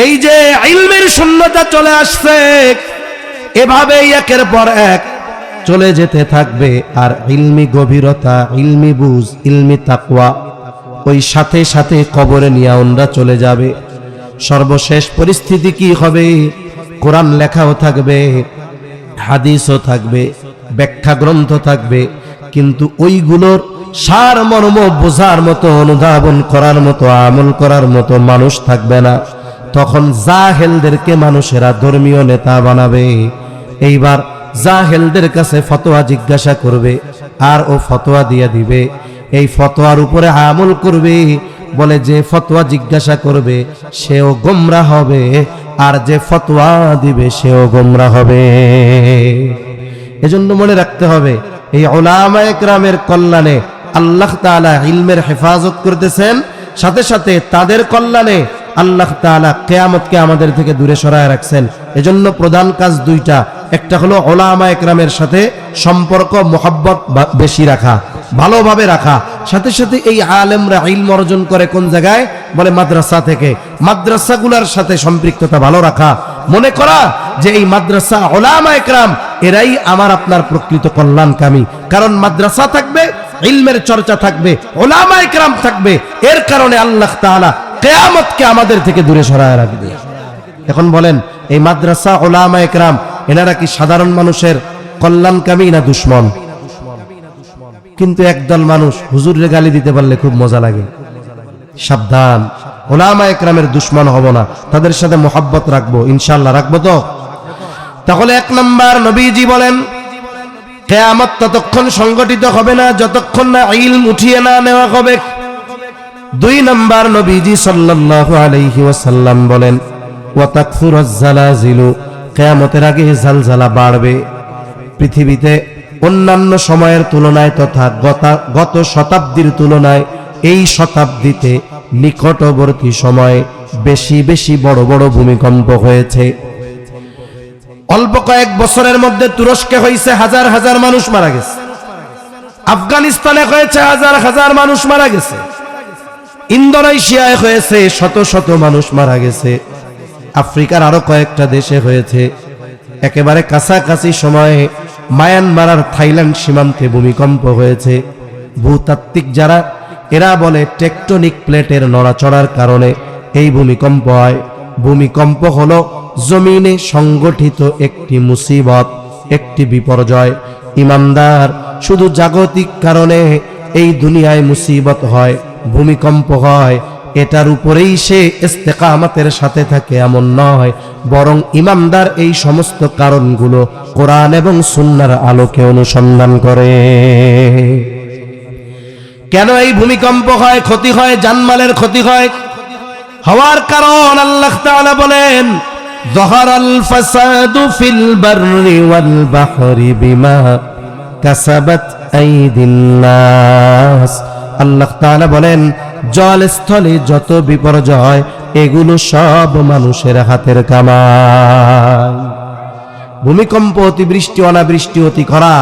এই যে ইলমের শূন্যতা চলে আসছে, এভাবেই একের পর এক চলে যেতে থাকবে। আর ইলমি গভীরতা, ইলমি বুঝ, ইলমি তাকওয়া ওই সাথে সাথে কবরে নিয়ে ওনরা চলে যাবে। সর্বশেষ পরিস্থিতি কি হবে? কোরআন লেখাও থাকবে, হাদিসও থাকবে, ব্যাখ্যা গ্রন্থ থাকবে, কিন্তু ওইগুলোর সার মর্ম বোঝার মতো, অনুধাবন করার মতো, আমল করার মতো মানুষ থাকবে না। তখন জাহেলদেরকে মানুষেরা ধর্মীয় নেতা বানাবে। এইবার জাহেলদের কাছে ফতোয়া জিজ্ঞাসা করবে, আর ও ফতোয়া দিয়ে দিবে। এই ফতোয়ার উপরে আমল করবে। বলে যে ফতোয়া জিজ্ঞাসা করবে সেও গোমরাহ হবে, আর যে ফতোয়া দিবে সেও গোমরাহ হবে। এজন্য মনে রাখতে হবে, এই উলামায়ে কেরামের কল্যাণে আল্লাহ তাআলা ইলমের হেফাজত করতেছেন, সাথে সাথে তাদের কল্যাণে আল্লাহ তাআলা কিয়ামতকে আমাদের থেকে দূরে সরায় রাখছেন। এজন্য প্রধান কাজ দুইটা, একটা হলো উলামায়ে কেরামের সাথে সম্পর্ক, মোহাব্বত বেশি রাখা, ভালোভাবে রাখা। সাথে সাথে এই আলেমরা ইলম অর্জন করে কোন জায়গায়? বলে মাদ্রাসা থেকে। মাদ্রাসাগুলোর সাথে সম্পৃক্ততা ভালো রাখা, মনে করা যে এই মাদ্রাসা উলামায়ে কেরাম এরাই আমার আপনার প্রকৃত কল্যাণকামী। কারণ মাদ্রাসা থাকবে, ইলমের চর্চা থাকবে, উলামায়ে কেরাম থাকবে, এর কারণে আল্লাহ তাআলা কিয়ামতকে আমাদের থেকে দূরে সরায় রাখবে। এখন বলেন, এই মাদ্রাসা উলামায়ে কেরাম এনারা কি সাধারণ মানুষের কল্যাণকামী না দুশমন? কিন্তু একদল মানুষ হুজুরের গালি দিতে পারলে খুব মজা লাগে। সাবধান, উলামায়ে কেরামের দুশমন হব না, তাদের সাথে মোহাব্বত রাখবো, ইনশাআল্লাহ রাখবো তো। তাহলে এক নাম্বার, নবীজি বলেন কিয়ামত ততক্ষণ সংগঠিত হবে না যতক্ষণ না ইলম উঠিয়ে না নেওয়া হবে। দুই নাম্বার, নবীজি সাল্লাল্লাহু আলাইহি ওয়াসাল্লাম বলেন ওয়া তাকসুরুজ জালাজিলু, কিয়ামতের আগে জালজালা বাড়বে। পৃথিবীতে অন্যান্য সময়ের তুলনায় তথা গত শতাব্দীর তুলনায় এই শতাব্দীতে নিকটবর্তী সময়ে বেশি বেশি বড় বড় ভূমিকম্প হয়েছে। অল্প কয়েক বছরের মধ্যে তুরস্কে হয়েছে হাজার হাজার মানুষ মারা গেছে, আফগানিস্তানে হয়েছে হাজার হাজার মানুষ মারা গেছে, ইন্দোনেশিয়ায় হয়েছে শত শত মানুষ মারা গেছে, আফ্রিকার আরো কয়েকটা দেশে হয়েছে। একেবারে কাছাকাছি সময়ে মায়ানমার আর থাইল্যান্ড সীমান্তে ভূমিকম্প হয়েছে। ভূতাত্ত্বিক যারা, এরা বলে টেকটনিক প্লেটের নড়াচড়ার কারণে এই ভূমিকম্প হয়। ভূমিকম্প হলো জমিনে সংগঠিত একটি মুসিবত, একটি বিপর্যয়। ইমানদার শুধু জাগতিক কারণে এই দুনিয়ায় মুসিবত হয়, ভূমিকম্প হয়, এটার উপরেই সে ইস্তেকামতের সাথে থাকে এমন নয়, বরং ইমানদার এই সমস্ত কারণগুলো কোরআন এবং সুন্নাহর আলোকে অনুসন্ধান করে। কেন এই ভূমিকম্প হয়, ক্ষতি হয়, জানমালের ক্ষতি হয়? হওয়ার কারণ আল্লাহ তাআলা বলেন যাহারাল ফাসাদু ফিল বাররি ওয়াল বাহরি বিমা কাসাবাত আইদিন নাস। আল্লাহ তাআলা বলেন জল স্থলে যত বিপর্যয়, এগুলো সব মানুষের হাতের কামাই। ভূমিকম্প, অতিবৃষ্টি, অনাবৃষ্টি, অতি খরা,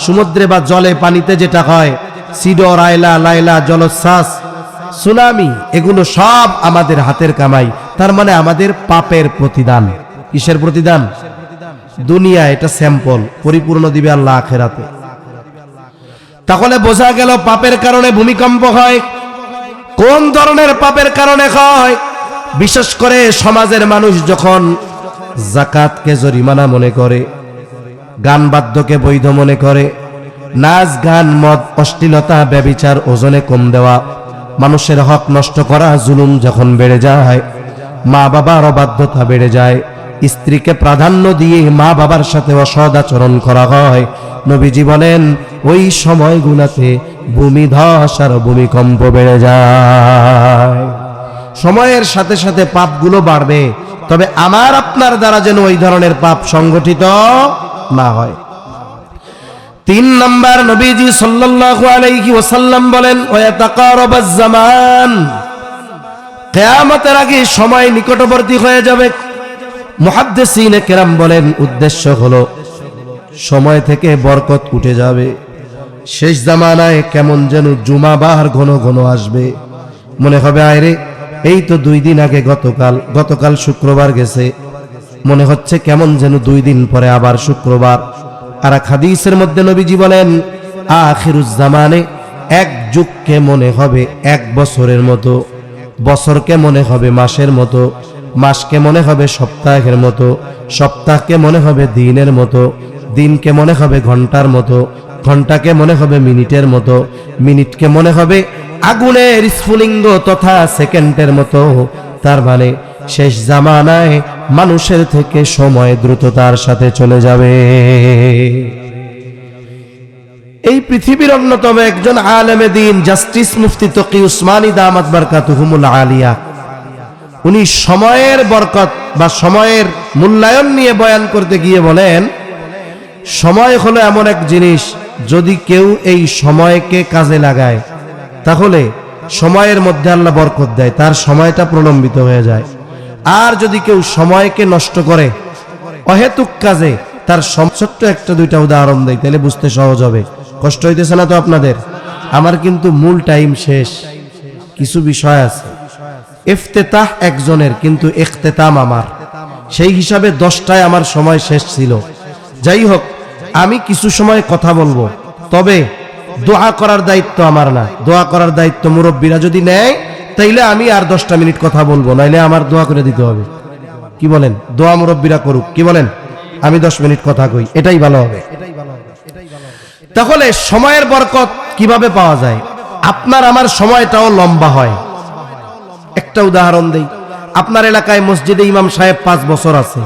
সমুদ্রে বা জলে পানিতে যেটা হয়, সিডর, আইলা, লাইলা, জলোচ্ছ্বাস, সুনামি, এগুলো সব আমাদের হাতের কামাই। তার মানে আমাদের পাপের প্রতিদান। কিসের প্রতিদান? দুনিয়া এটা স্যাম্পল, পরিপূর্ণ দিবে আল্লাহ আখিরাতে। তাহলে বোঝা গেল পাপের কারণে ভূমিকম্প হয়। কোন ধরনের পাপের কারণে হয়? বিশেষ করে সমাজের মানুষ যখন যাকাতকে জরিমানা মনে করে, গান বাদ্যকে বৈধ মনে করে, নাচ গান, মদ, অশ্লীলতা, ব্যভিচার ওজনে কম দেওয়া, মানুষের হক নষ্ট করা, জুলুম যখন বেড়ে যায়, মা বাবার অবাধ্যতা বেড়ে যায়, স্ত্রীকে প্রাধান্য দিয়ে মা বাবার সাথে অসৎ আচরণ করা হয়, নবীজি বলেন ওই সময়গুলোতে ভূমিধস আর ভূমিকম্প বেড়ে যায়। সময়ের সাথে সাথে পাপগুলো বাড়বে, তবে আমার আপনার দ্বারা যেন ওই ধরনের পাপ সংগঠিত না হয়। 3 নাম্বার, নবীজি সাল্লাল্লাহু আলাইহি ওয়াসাল্লাম বলেন ওয়াতাকারাবাজ জামান, কিয়ামতের আগে সময় নিকটবর্তী হয়ে যাবে। মুহাদ্দিসিনে কেরাম বলেন উদ্দেশ্য হলো সময় থেকে বরকত উঠে যাবে। শেষ জামানায় কেমন যেন জুমাবার ঘন ঘন আসবে, মনে হবে আয়রে এই তো 2 দিন আগে গতকাল শুক্রবার গেছে, মনে হচ্ছে কেমন যেন 2 দিন পরে আবার শুক্রবার। আর এক হাদিসের মধ্যে নবীজি বলেন আখিরুজ জামানে এক যুগকে মনে হবে 1 বছরের মতো, বছরকে মনে হবে মাসের মতো, মাসকে মনে হবে সপ্তাহের মতো, সপ্তাহকে মনে হবে দিনের মতো, দিনকে মনে হবে ঘন্টার মতো, ঘন্টাকে মনে হবে মিনিটের মতো, মিনিটকে মনে হবে আগুনের স্ফুলিঙ্গ তথা সেকেন্ডের মতো। তার মানে শেষ জামানায় মানুষের থেকে সময় দ্রুততার সাথে চলে যাবে। এই পৃথিবীর অন্যতম একজন আলেমে দ্বীন জাস্টিস মুফতি তকি উসমানী দামাত বারকাতুহুমুল আলিয়া, উনি সময়ের বরকত বা সময়ের মূল্যায়ন নিয়ে বয়ান করতে গিয়ে বলেন সময় হলো এমন এক জিনিস, যদি কেউ এই সময়কে কাজে লাগায় তাহলে সময়ের মধ্যে আল্লাহ বরকত দেয়, তার সময়টা প্রলম্বিত হয়ে যায়। আর যদি কেউ সময়কে নষ্ট করে অহেতুক কাজে, তার ছোট্ট 1-2টা উদাহরণ দেয় তাহলে বুঝতে সহজ হবে। কষ্ট হইতেছে না তো আপনাদের? আমার কিন্তু মূল টাইম শেষ, কিছু বিষয় আছে। ইফতেতাহ একজনের, কিন্তু ইখতিতাম আমার, সেই হিসাবে 10টায় আমার সময় শেষ ছিল। যাই হোক, আমি কিছু সময় কথা বলবো, তবে দোয়া করার দায়িত্ব আমার না, দোয়া করার দায়িত্ব মুরব্বীরা যদি নেয় তাইলে আমি আর 10টা মিনিট কথা বলবো, নাইলে আমার দোয়া করে দিতে হবে। কি বলেন? দোয়া মুরব্বীরা করুক, কি বলেন? আমি 10 মিনিট কথা কই, এটাই ভালো হবে। তাহলে সময়ের বরকত কিভাবে পাওয়া যায়? আপনার আমার সময়টাও লম্বা হয়। একটা উদাহরণ দেই, আপনার এলাকায় মসজিদে ইমাম সাহেব 5 বছর আছে,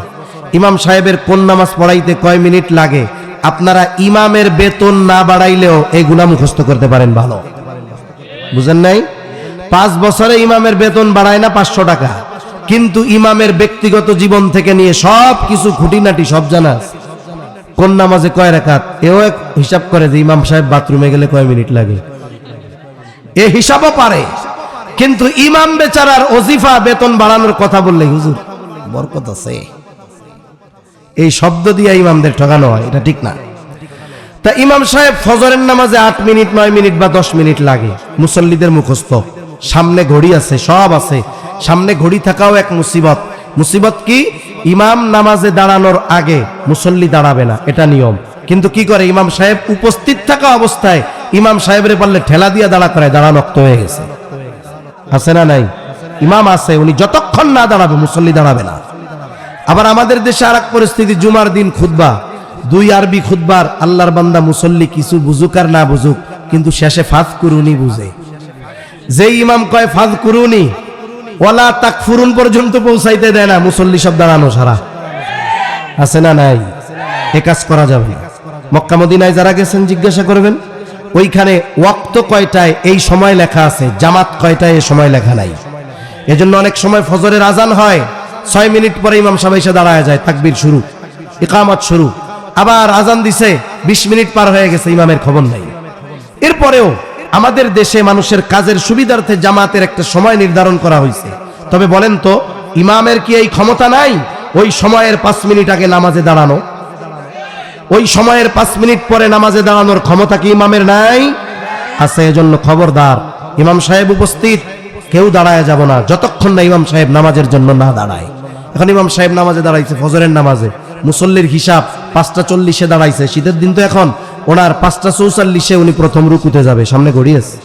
ইমাম সাহেবের কোন নামাজ পড়াইতে কয় মিনিট লাগে আপনারা ইমামের বেতন না বাড়াইলেও এইগুলা মুখস্থ করতে পারেন ভালো। বুঝেন নাই? 5 বছরে ইমামের বেতন বাড়ায় না 500 টাকা, কিন্তু ইমামের ব্যক্তিগত জীবন থেকে নিয়ে সব কিছু খুঁটিনাটি সব জানা, কোন নামাজে কয় রাকাত এও এক হিসাব করে যে ইমাম সাহেব বাথরুমে গেলে কয় মিনিট লাগে, এ হিসাবও পারে। কিন্তু ইমাম বেচারার ওজিফা বেতন বাড়ানোর কথা বললে হুজুর বরকত আছে, এই শব্দ দিয়ে ইমামদের ঠকানো হয়, এটা ঠিক না। তা ইমাম সাহেব ফজরের নামাজে 8 মিনিট 9 মিনিট বা 10 মিনিট লাগে, মুসল্লিদের মুখস্থ, সামনে ঘড়ি আছে, সব আছে, সামনে ঘড়ি থাকাও এক মুসিবত। মুসিবত কি? ইমাম নামাজে দাঁড়ানোর আগে মুসল্লি দাঁড়াবে না, এটা নিয়ম। কিন্তু কি করে ইমাম সাহেব উপস্থিত থাকা অবস্থায় ইমাম সাহেবরে পারলে ঠেলা দিয়ে দাঁড়া করায়, দাঁড়ানো রক্ত হয়ে গেছে। আছে না নাই? ইমাম আছে, উনি যতক্ষণ না দাঁড়াবে মুসল্লি দাঁড়াবে না। আবার আমাদের দেশে আর এক পরিস্থিতি, জুমার দিন খুতবা, 2 আরবি খুতবার, আল্লাহর বান্দা মুসল্লি কিছু বুঝুক আর না বুঝুক, কিন্তু শেষে ফাযকুরুনি বুঝে। যে ইমাম কয় ফাযকুরুনি ওয়ালা তাকফুরুন পর্যন্ত পৌঁছাইতে দেয় না, মুসল্লি সব দাঁড়ানো সারা। আছে না নাই? এ কাজ করা যাবে না। মক্কা মদিনায় যারা গেছেন জিজ্ঞাসা করবেন, ওইখানে ওয়াক্ত কয়টায় এই সময় লেখা আছে, জামাত কয়টায় এই সময় লেখা নাই। এজন্য অনেক সময় ফজরের আজান হয়, 6 মিনিট পরে ইমাম সাহেব এসে দাঁড়ায় যায়, তাকবীর শুরু, ইকামত শুরু, আবার আজান দিছে 20 মিনিট পার হয়ে গেছে, ইমামের খবর নাই। এরপরেও আমাদের দেশে মানুষের কাজের সুবিধার্থে জামাতের একটা সময় নির্ধারণ করা হয়েছে। তবে বলেন তো, ইমামের কি এই ক্ষমতা নাই ওই সময়ের 5 মিনিট আগে নামাজে দাঁড়ানো? ওই সময়ের 5 মিনিট পরে নামাজে দাঁড়ানোর ক্ষমতা কি ইমামের নাই? আছে। এজন্য খবরদার, ইমাম সাহেব উপস্থিত, কেউ দাঁড়ায় যাব না যতক্ষণ না ইমাম সাহেব নামাজের জন্য না দাঁড়ায়। এখন ইমাম সাহেব নামাজে দাঁড়াইছে, ফজরের নামাজে, মুসল্লির হিসাব 5:40 দাঁড়াইছে, শীতের দিন তো এখন ওনার 5:44 উনি প্রথম রুকুতে যাবে, সামনে ঘড়ি আছে।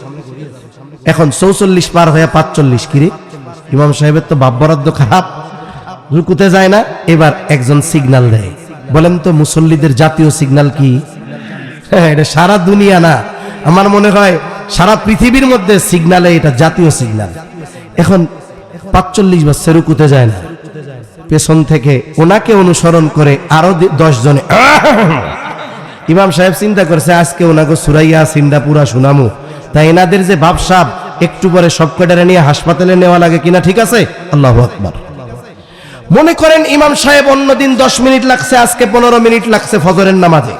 এখন 44 পার হয়ে 5:40, কিরে ইমাম সাহেবের তো বাপ বরাদ্দ খারাপ, রুকুতে যায় না। এবার একজন সিগন্যাল দেয়, বলেন তো মুসল্লিদের জাতীয় সিগন্যাল কি? এটা সারা দুনিয়া না, আমার মনে হয় সারা পৃথিবীর মধ্যে সিগন্যালে এটা জাতীয় সিগন্যাল। এখন 45 বাজছে, রুকুতে যায় না, পেছন থেকে ওনাকে অনুসরণ করে আরো 10 জনে ইমাম সাহেব চিন্তা করছে আজকে ওনাকে সুরাইয়া সিন্দা পুরা শুনামু, তাই এনাদের যে বাপসাব একটু পরে সব কটারে নিয়ে হাসপাতালে নেওয়া লাগে কিনা, ঠিক আছে? আল্লাহু আকবার। মনে করেন ইমাম সাহেব অন্যদিন 10 মিনিট লাগছে, আজকে 15 মিনিট লাগছে ফজরের নামাজে।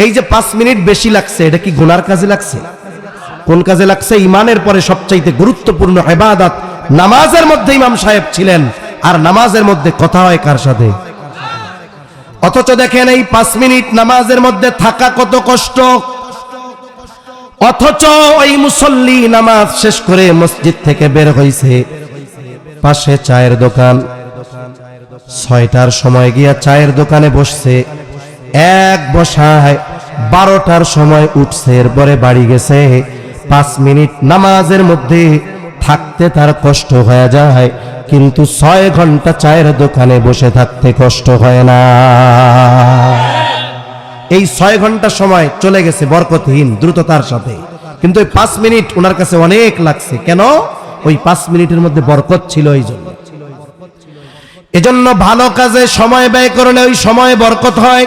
এই যে 5 মিনিট বেশি লাগছে, এটা কি গুনার কাজে লাগছে? কোন কাজে লাগছে? ইমানের পরে সবচাইতে গুরুত্বপূর্ণ ইবাদত নামাজের মধ্যে ইমাম সাহেব ছিলেন, আর নামাজের মধ্যে কথা হয় কার সাথে? অথচ দেখেন এই 5 মিনিট নামাজের মধ্যে থাকা কত কষ্ট। অথচ ওই মুসল্লি নামাজ শেষ করে মসজিদ থেকে বের হইছে, পাশে চায়ের দোকান, 6টার সময় গিয়া চায়ের দোকানে বসছে, এক বসায় 12টার সময় উঠছে, এরপরে বাড়ি গেছে। 5 মিনিট নামাজের মধ্যে থাকতে তার কষ্ট হয়ে যায়, কিন্তু 6 ঘন্টা চায়ের দোকানে বসে থাকতে কষ্ট হয় না। এই 6 ঘন্টা সময় চলে গেছে বরকতহীন দ্রুততার সাথে, কিন্তু ওই 5 মিনিট ওনার কাছে অনেক লাগছে। কেন? ওই 5 মিনিটের মধ্যে বরকত ছিল। এজন্য ভালো কাজে সময় ব্যয় করলে ওই সময় বরকত হয়।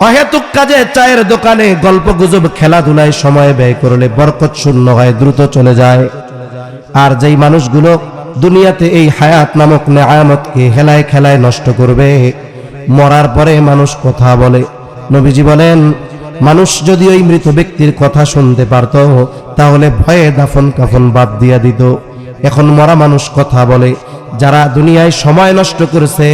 অহেতুক কাজে চায়ের দোকানে গল্প গুজব খেলাধুলায় সময় ব্যয় করলে বরকত শূন্য হয়, দ্রুত চলে যায়। আর যেই মানুষগুলো দুনিয়াতে এই হায়াত নামক নেয়ামতকে হেলায় খেলায় নষ্ট করবে, মরার পরে মানুষ কথা বলে। নবীজি বলেন, মানুষ যদি ওই মৃত ব্যক্তির কথা শুনতে পারত তাহলে ভয়ে দাফন কাফন বাদ দিয়া দিত। এখন মরা মানুষ কথা বলে। যারা দুনিয়ায় সময় নষ্ট করেছে,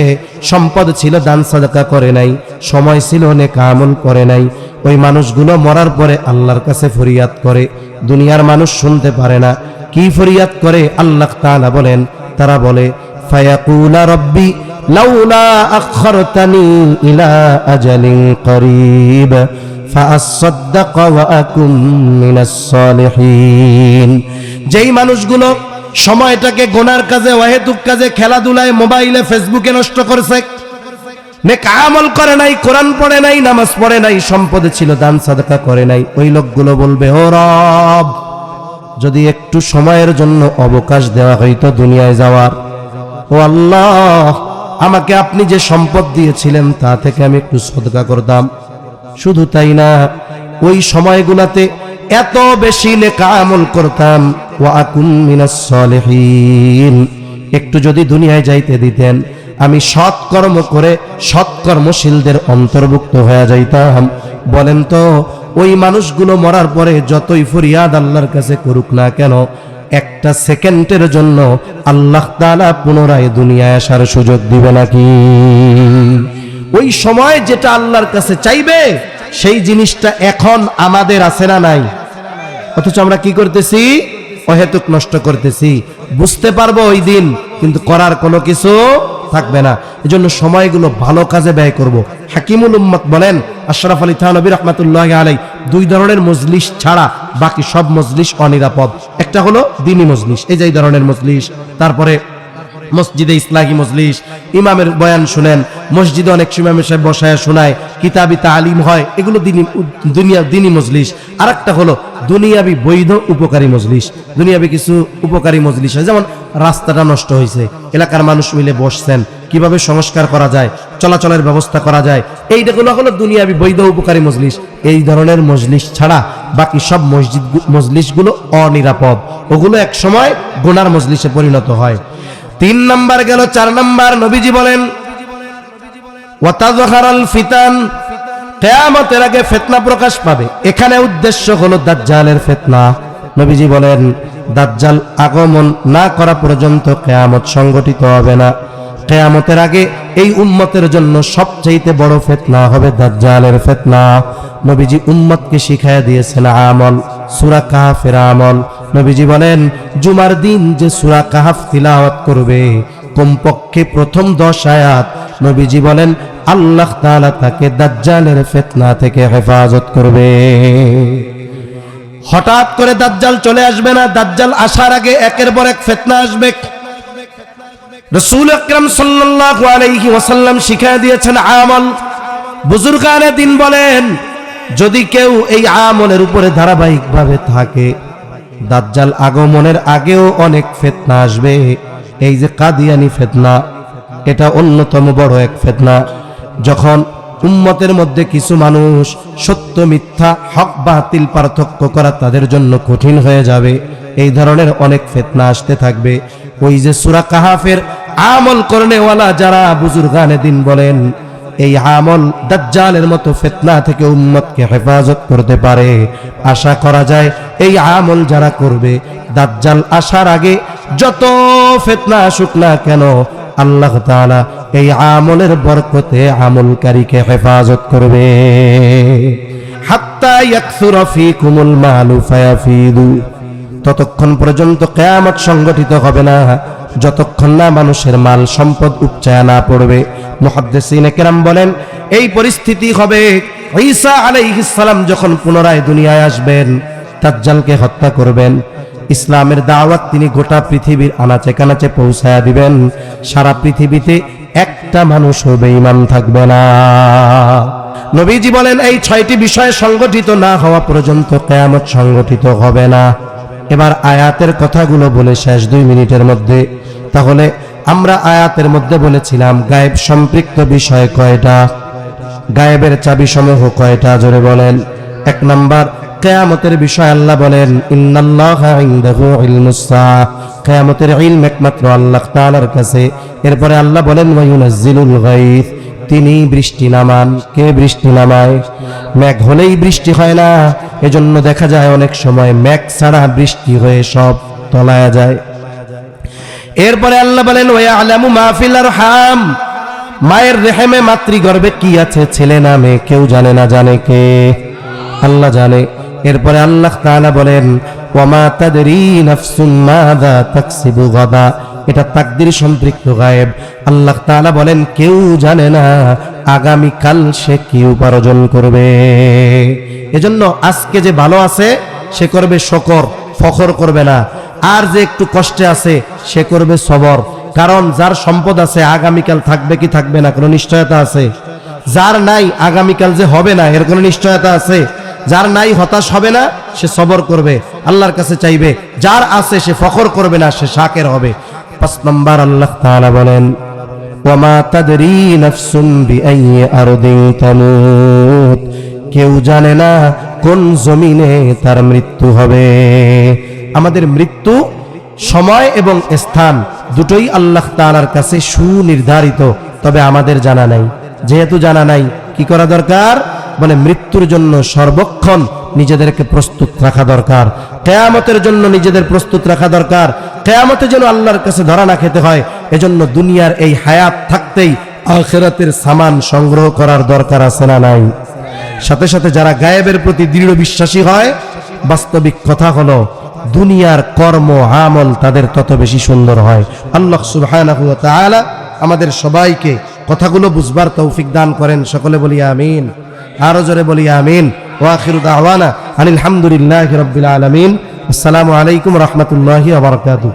সম্পদ ছিল দান সাদাকা করে নাই, সময় ছিল নেক আমল করে নাই, ওই মানুষগুলো মরার পরে আল্লাহর কাছে ফরিয়াদ করে। দুনিয়ার মানুষ শুনতে পারে না। কি ফরিয়াদ করে? আল্লাহ তাআলা বলেন, তারা বলে ফায়াকুলা রব্বি লাউলা আখরতানি ইলা আজালিন করিব ফাআসাদদাক ওয়া আকুম মিনাস সালিহিন। যেই মানুষগুলো সময়টাকে গোনার কাজে, অহেতুক কাজে, খেলাধুলায়, মোবাইলে, ফেসবুকে নষ্ট করেছে, নেক আমল করে নাই, কোরআন পড়ে নাই, নামাজ পড়ে নাই, সম্পদ ছিল দান সাদাকা করে নাই, ওই লোকগুলো বলবে, ও রব, যদি একটু সময়ের জন্য অবকাশ দেওয়া হইতো দুনিয়ায় যাওয়ার, ও আল্লাহ, আমাকে আপনি যে সম্পদ দিয়েছিলেন তা থেকে আমি একটু সদকা করতাম। শুধু তাই না, ওই সময়গুলোতে এত বেশি নেক আমল করতাম, ওয়া আকুম মিনাস সালিহিন। একটু যদি দুনিয়ায় যাইতে দিতেন, আমি সৎকর্ম করে সৎকর্মশীলদের অন্তর্ভুক্ত হয়ে যাইতাম। বলেন তো, ওই মানুষগুলো মরার পরে যতই ফরিয়াদ আল্লাহর কাছে করুক না কেন, একটা সেকেন্ডের জন্য আল্লাহ তাআলা পুনরায় দুনিয়ায় আসার সুযোগ দিবে নাকি? ওই সময় যেটা আল্লাহর কাছে চাইবে সেই জিনিসটা এখন আমাদের আছে না নাই? অথচ আমরা কি করতেছি? অহেতুক নষ্ট করতেছি। বুঝতে পারবো ওই দিন, কিন্তু করার কোনো কিছু থাকবে না। এজন্য সময়গুলো ভালো কাজে ব্যয় করব। হাকিমুল উম্মত বলেন, আশরাফ আলী থানভী রাহমাতুল্লাহি আলাইহি, 2 ধরনের মজলিস ছাড়া বাকি সব মজলিস অনিরাপদ। একটা হলো দ্বীনি মজলিস, এই যে এই ধরনের মজলিস। তারপরে মসজিদে ইসলাহি মজলিস, ইমামের বয়ান শুনেন, মসজিদে অনেক সময় সাহেব বসায় শোনায়, কিতাবি তালিম হয়, এগুলো দ্বীনি মজলিস। আর একটা হলো দুনিয়াবি বৈধ উপকারী মজলিস। দুনিয়াবি কিছু উপকারী মজলিস হয়, যেমন রাস্তাটা নষ্ট হয়েছে, এলাকার মানুষ মিলে বসছেন, কিভাবে সংস্কার করা যায়, চলাচলের ব্যবস্থা করা যায়, এইগুলো হলো দুনিয়াবি বৈধ উপকারী মজলিস। এই ধরনের মজলিস ছাড়া বাকি সব মজলিসগুলো অনিরাপদ। ওগুলো এক সময় গুনার মজলিসে পরিণত হয়। 3 নাম্বার গেল। 4 নাম্বার, নবীজি বলেন, ওয়াতাযহারাল ফিতান, কিয়ামতের আগে ফিতনা প্রকাশ পাবে। এখানে উদ্দেশ্য হলো দাজ্জালের ফিতনা। নবীজি বলেন, দাজ্জাল আগমন না করা পর্যন্ত কিয়ামত সংগঠিত হবে না। কিয়ামতের আগে এই উম্মতের জন্য সবচেয়ে বড় ফিতনা হবে দাজ্জালের ফিতনা। নবীজি উম্মতকে শিখায়া দিয়েছেন আমল, সূরা কাহফের আমল। নবীজি বলেন, জুমার দিন যে সূরা কাহফ তিলাওয়াত করবে, কমপক্ষে প্রথম 10 আয়াত, নবীজি বলেন আল্লাহ তাআলা তাকে দাজ্জালের ফিতনা থেকে হেফাজত করবে। হঠাৎ করে দাজ্জাল চলে আসবে না। দাজ্জাল আসার আগে একের পর এক ফিতনা আসবে। রাসূল আকরাম সাল্লাল্লাহু আলাইহি ওয়াসাল্লাম শিখিয়ে দিয়েছেন আমল। বুজুর্গানে দিন বলেন, যদি কেউ এই আমলের উপরে ধারাবাহিকভাবে থাকে, দাজ্জাল আগমনের আগেও অনেক ফিতনা আসবে। এই যে কাদিয়ানি ফিতনা, এটা অন্যতম বড় এক ফিতনা। যখন উম্মতের মধ্যে কিছু মানুষ সত্য মিথ্যা হক বাতিল পার্থক্য করা তাদের জন্য কঠিন হয়ে যাবে, এই ধরনের অনেক ফিতনা আসতে থাকবে। ওই যে সূরা কাহাফের আমল করনেওয়ালা যারা বুজুর্গানে দিন বলেন, এই আমল দাজ্জালের মতো ফিতনা থেকে উম্মতকে হেফাজত করতে পারে। আশা করা যায় এই আমল যারা করবে, দাজ্জাল আসার আগে যত ফিতনা আসুক না কেন, আল্লাহ তাআলা এই আমলের বরকতে আমলকারীকে হেফাজত করবে। হাত্তা ইয়াকসুরা ফীকুমুল মালু ফায়াফিদু, ততক্ষণ পর্যন্ত কিয়ামত সংগঠিত হবে না যতক্ষণ না মানুষের মাল সম্পদ উপচায়া না পড়বে। মুহাদ্দিসিনে কেরাম বলেন এই পরিস্থিতি হবে ঈসা আলাইহিস সালাম যখন পুনরায় দুনিয়ায় আসবেন, দাজ্জালকে হত্যা করবেন, ইসলামের দাওয়াত তিনি গোটা পৃথিবীর আনাচে কানাচে পৌঁছায়া দিবেন। সারা পৃথিবীতে একটা মানুষও বেঈমান থাকবে না। নবীজি বলেন এই 6টি বিষয় সংগঠিত না হওয়া পর্যন্ত কিয়ামত সংগঠিত হবে না। এবার আয়াতের কথাগুলো বলে শেষ 2 মিনিটের মধ্যে। তাহলে আমরা আয়াতের মধ্যে বলেছিলাম গায়েব সম্পৃক্ত বিষয় কয়টা, গায়েবের চাবি সমূহ কয়টা, জোরে বলেন। 1 নাম্বার কিয়ামতের বিষয় আল্লাহ বলেন ইন্নাল্লাহা ইনদাহু ইলমুস সাআহ, কিয়ামতের ইলম একমাত্র আল্লাহ তাআলার কাছে। এরপরে আল্লাহ বলেন ওয়া ইউনাজ্জিলুল গায়থ, তিনি বৃষ্টি নামান। কে বৃষ্টি নামায়? মেঘ হলেই বৃষ্টি হয় না, এজন্য দেখা যায় অনেক সময় মেঘ ছাড়া বৃষ্টি হয়ে সব তলায়া যায়। এরপরে আল্লাহ বলেন ওয়া ইয়ালামু মা ফিল আরহাম, মায়ের রেহেমে মাতৃগর্ভে কি আছে, ছেলে না মেয়ে কেউ জানে না, জানে কে? আল্লাহ জানে। এরপরে আল্লাহ তাআলা বলেন ওয়া মা তাদরি নাফসুম মাযা তাকসিবু গাদা, এটা তাকদীর সম্পৃক্ত গায়েব। আল্লাহ তাআলা বলেন কেউ জানে না আগামী কাল সে কি উপার্জন করবে। এজন্য আজকে যে ভালো আছে সে করবে শুকর, ফখর করবে না। আর যে একটু কষ্টে আছে সে করবে সবর, কারণ যার সম্পদ আছে আগামীকাল থাকবে কি থাকবে না কোনো নিশ্চয়তা আছে। যার নাই আগামীকাল যে হবে না এর কোনো নিশ্চয়তা আছে। যার নাই হতাশ হবে না, সে সবর করবে, আল্লাহর কাছে চাইবে। যার আছে সে ফখর করবে না, সে শাকের হবে। 5 নম্বর আল্লাহ তাআলা বলেন ওয়া মা তাদরি নাফসুন বিআইয়ি আরদিন তামুত, কেউ জানে না কোন জমিনে তার মৃত্যু হবে। আমাদের মৃত্যু সময় এবং স্থান দুটোই আল্লাহ তাআলার কাছে সুনির্ধারিত, তবে আমাদের জানা নাই। যেহেতু জানা নাই কি করা দরকার? মানে মৃত্যুর জন্য সর্বক্ষণ নিজেদেরকে প্রস্তুত রাখা দরকার, কিয়ামতের জন্য নিজেদের প্রস্তুত রাখা দরকার। কিয়ামতে যেন আল্লাহর কাছে ধরা না খেতে হয়, এজন্য দুনিয়ার এই হায়াত থাকতেই আখিরাতের সামান সংগ্রহ করার দরকার আছে না নাই? সাথে সাথে যারা গায়েবের প্রতি দৃঢ় বিশ্বাসী হয়, বাস্তবিক কথা হলো দুনিয়ার কর্ম আমল তাদের তত বেশি সুন্দর হয়। আল্লাহ সুবহানাহু ওয়া তাআলা আমাদের সবাইকে কথাগুলো বুঝবার তৌফিক দান করেন। সকলে বলি আমিন, আরো জোরে বলি আমিন। ওয়া আখিরু দাওয়ানা আনিল হামদুলিল্লাহি রাব্বিল আলামিন। আসসালামু আলাইকুম ওয়া রাহমাতুল্লাহি ওয়া বারাকাতুহু।